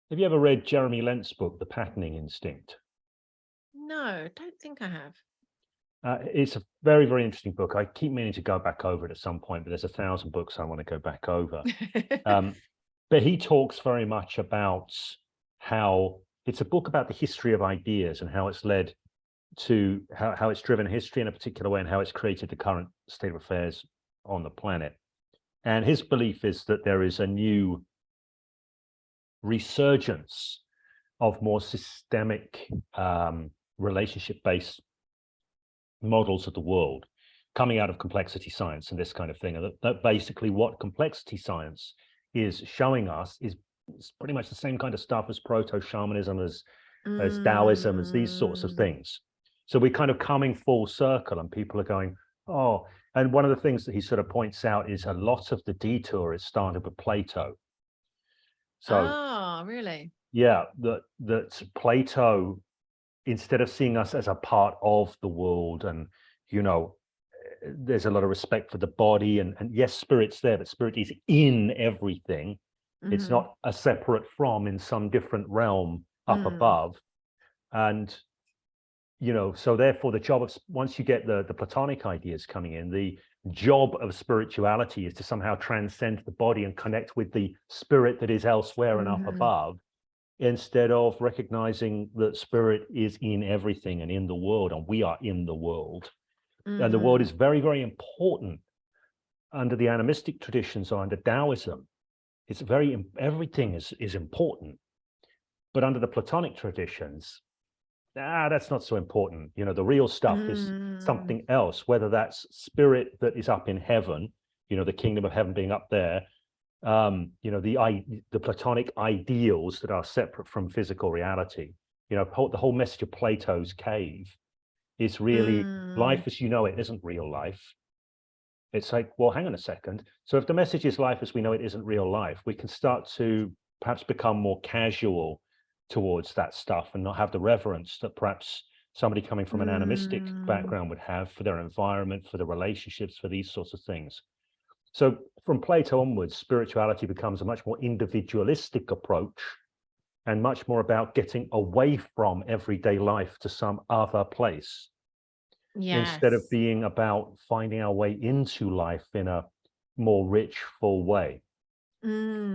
Have you ever read Jeremy Lent's book, The Patterning Instinct? No, don't think I have. It's a very, very interesting book. I keep meaning to go back over it at some point, but there's 1,000 books I want to go back over. Um, but he talks very much about how it's a book about the history of ideas and how it's led to how it's driven history in a particular way and how it's created the current state of affairs on the planet. And his belief is that there is a new resurgence of more systemic relationship-based models of the world coming out of complexity science and this kind of thing. And that basically what complexity science is showing us is pretty much the same kind of stuff as proto-shamanism, as Taoism, as these sorts of Mm. things. So we're kind of coming full circle and people are going, oh, and one of the things that he sort of points out is a lot of the detour is started with Plato. So Oh, really? yeah, that Plato, instead of seeing us as a part of the world and, you know, there's a lot of respect for the body and yes, spirit's there, but spirit is in everything. It's Mhm. not a separate from in some different realm up Mm. above. And, you know, so therefore the job of, once you get the Platonic ideas coming in, the job of spirituality is to somehow transcend the body and connect with the spirit that is elsewhere and up Mhm. above, instead of recognizing that spirit is in everything and in the world, and we are in the world. And the world Mhm. is very, very important under the animistic traditions or under Taoism. It's very, everything is important. But under the Platonic traditions, that's not so important. You know, the real stuff is Mm. something else, whether that's spirit that is up in heaven, you know, the kingdom of heaven being up there, you know, the Platonic ideals that are separate from physical reality. You know, the whole message of Plato's cave is really life Mm. as you know it isn't real life. It's like, well, hang on a second. So if the message is life as we know it isn't real life, we can start to perhaps become more casual towards that stuff and not have the reverence that perhaps somebody coming from an animistic Mm. background would have for their environment, for the relationships, for these sorts of things. So from Plato onwards, spirituality becomes a much more individualistic approach and much more about getting away from everyday life to some other place instead of Yes. being about finding our way into life in a more rich, full way. Mm.